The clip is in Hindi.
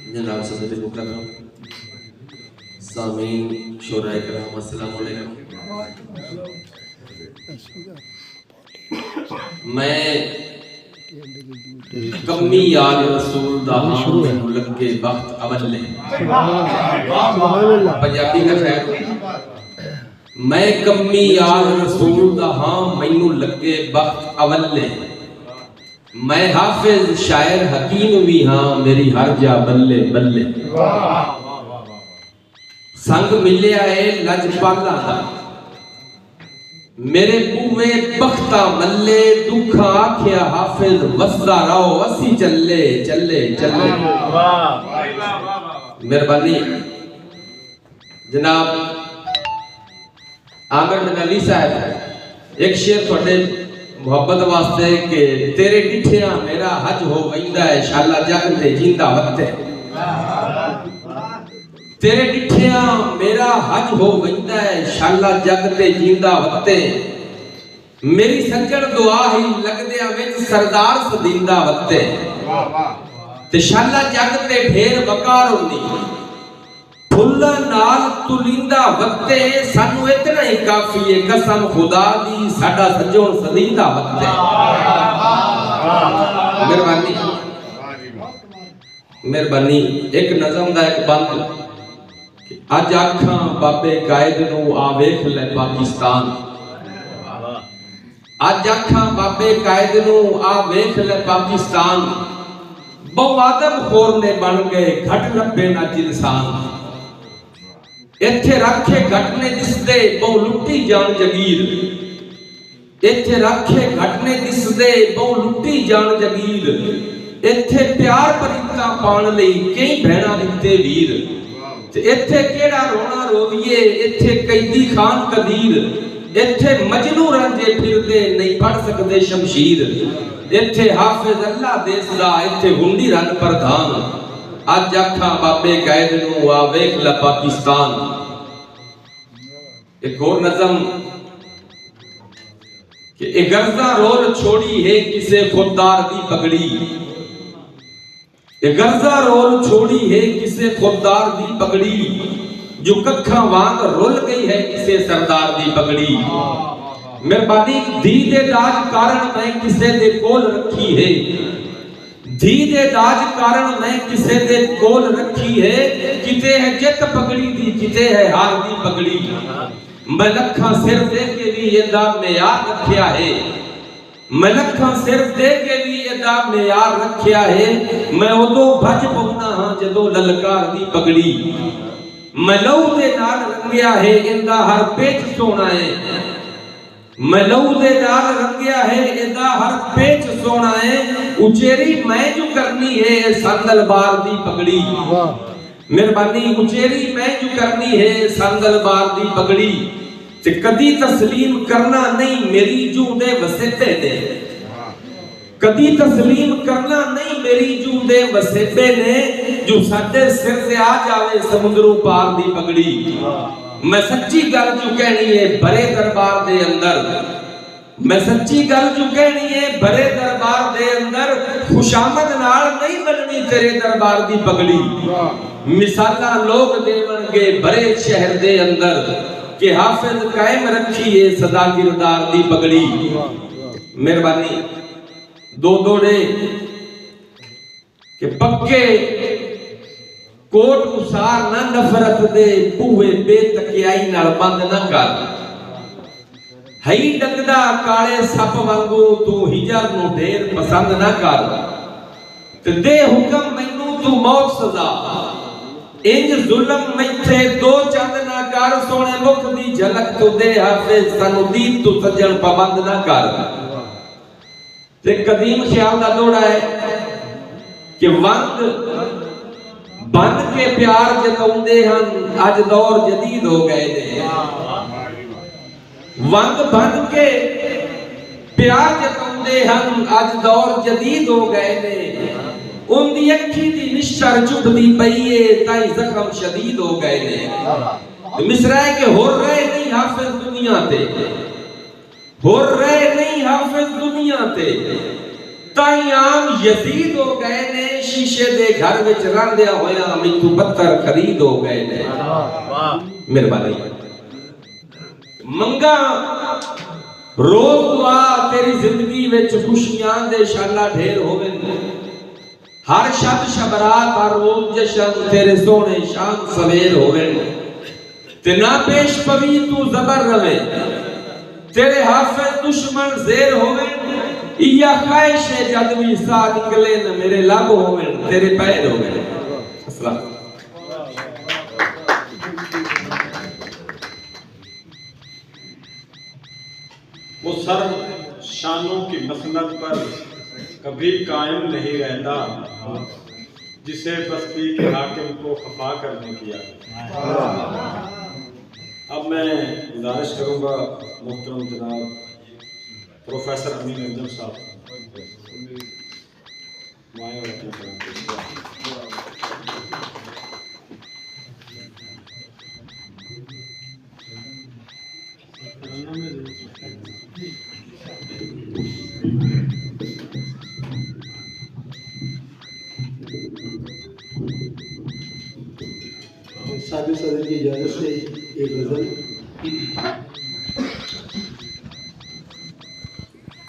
जनाब सदर मुकर्रम सामीन शोराए कराम अस्सलाम वालेकुम। मैं कमी याद रसूल दा हां मैनू लगे वक्त अवले पंजाबी का खैर मैं कमी याद रसूल दा हां मैनू लगे वक्त अवले मैं हाफिज शायर हकीम भी हाँ मेरी हर जा बल्ले बल्ले संग मिलिया है लजपाला दा मेरे बूवे बख्ता मल्ले दुखा आखिया हाफिज वसदा रहो असी चले चले चले। मेहरबानी जनाब आमिर बिन अली साहब एक शेर थोड़े मोहब्बत वास्ते के तेरे डिठिया मेरा हज हो वैंदा है शाला जग ते जिंदा वते तेरे डिठिया मेरा हज हो वैंदा है शाला जग ते जिंदा वते मेरी सज्जन दुआ ही लगदिया विच सरदार सदिंदा वते ते शाला जग ते ढेर बकार हुंदी फुल्ला नाल तुलिंदा वत्ते सानू इतना ही काफी है कसम खुदा दी साडा सजोन सदींदा वत्ते। मेहरबानी मेहरबानी एक नज़म दा एक बंद अज आखां बाबे कायद नू आ वेख ले पाकिस्तान अज आखां बाबे कायद नू आ वेख ले पाकिस्तान बहु आदम खोर ने बन गए घट लब्बे ना इंसान इत्थे रखे घटने दिसदे बहु लुट्टी जान जगीर इत्थे रखे घटने दिसदे बहु लुट्टी जान जगीर इत्थे प्यार परिता पाण लई कई भैणा दिते वीर ते इत्थे केड़ा रोना रोविए इत्थे कैदी खान कदीर इत्थे मजनू रंजे फिरदे नहीं पढ़ सकदे शमशीर इत्थे हाफिज अल्लाह देसदा इत्थे हुंडी रन प्रधान अज आखा बाबे कायद नू आ वेख ला पाकिस्तान। एक और नज़म कि ए गर्जा रोल छोड़ी है किसे खुददार दी पगड़ी ए गर्जा रोल छोड़ी है किसे खुददार दी पगड़ी जो कखा वांग रोल गई है किसे सरदार दी पगड़ी। मेहरबानी धी दे दाज कारण मैं किसे दे कोल रखी है धी दे दाज कारण मैं किसे दे कोल रखी है किते है जित पगड़ी दी किते है हार दी पगड़ी मैं लखा सिर दे के भी एदा मेयार रखिया है मैं लखा सिर दे के भी एदा मेयार रखिया है मैं उदो भज पौना हां जदों ललकार दी पगड़ी मैं लहू दे नाल रंगिया है इंदा हर पेच सोना है मैं लहू दे नाल रंगिया है इंदा हर पेच सोना है उचेरी मैं जो करनी है संदल बार दी पगड़ी। मेहरबानी उचेरी मैं जो करनी है संदल बार दी पगड़ी ते कदी तस्लीम करना नहीं मेरी जू दे वसेबे ने कदी तस्लीम करना नहीं मेरी जू दे वसेबे ने जो साडे सिर ते आ जावे समुद्रों पार दी पगड़ी। मैं सच्ची गल जो कहनी है भरे दरबार दे अंदर मैं सच्ची गल जो कहनी है भरे दरबार दे अंदर खुशामद नाल नहीं बननी तेरे दरबार दी पगड़ी। मिसाला लोग देवणगे भरे शहर दे अंदर कि हाफिज कायम रखी है सदा किरदार दी पगड़ी। मेहरबानी दो दोड़े कि पक्के कोट उसार ना नफरत दे बूहे बेतकियाई नाल बंद ना कर हई डंगदा काले सप वांगू तू हिजर नु ढेर पसंद ना कर ते दे हुक्म मैनू तू मौत सजा इंज जुल्म मैथे दो चंद ना कर सोने मुख दी झलक तू दे हाफिज सानू दीन तू सजन पाबंद ना कर। ते कदीम ख्याल दा दौड़ा है कि वंग बन के प्यार जताउंदे हन अज दौर जदीद हो गए ने वंग बन के प्यार जताउंदे हन अज दौर जदीद हो गए ने उनदी अखी दी निश्चर चुभदी पई है ताई जख्म शदीद हो गए ने मिसरा है कि होर रहे नहीं हाफिज दुनिया ते होर रहे नहीं हाफिज दुनिया ते ਤਾਈ ਆਮ ਯਜ਼ੀਦ ਹੋ ਗਏ ਨੇ, ਸ਼ੀਸ਼ੇ ਦੇ ਘਰ ਵਿੱਚ ਰਹਿੰਦਿਆਂ ਹੋਇਆਂ ਮੈਥੋਂ ਪੱਥਰ ਖਰੀਦ ਹੋ ਗਏ ਨੇ। ਵਾਹ ਮਿਹਰਬਾਨੀ ਮੰਗਾ रोज दुआ तेरी जिंदगी विच खुशियां दे शाला ढेर होवे, हर शब शबरात हर रोज जशन तेरे सोने शान सवेर होवे, ते ना पेश पवी तू जबर रवे, तेरे हाफिज दुश्मन जेर होवे, इया ख्वाहिश है जद भी सा निकले न मेरे लब होवे तेरे पैर होवे। अस्सलाम वो सर्व शानों की मसनद पर कभी कायम नहीं रहता, जिसे बस्ती के हाकिम को खफा करने किया। अब मैं गुजारिश करूंगा मोहतरम जनाब प्रोफेसर अमीन अंजम साहब माए और अपने साबिर सदर की इजाज़त से एक गज़ल।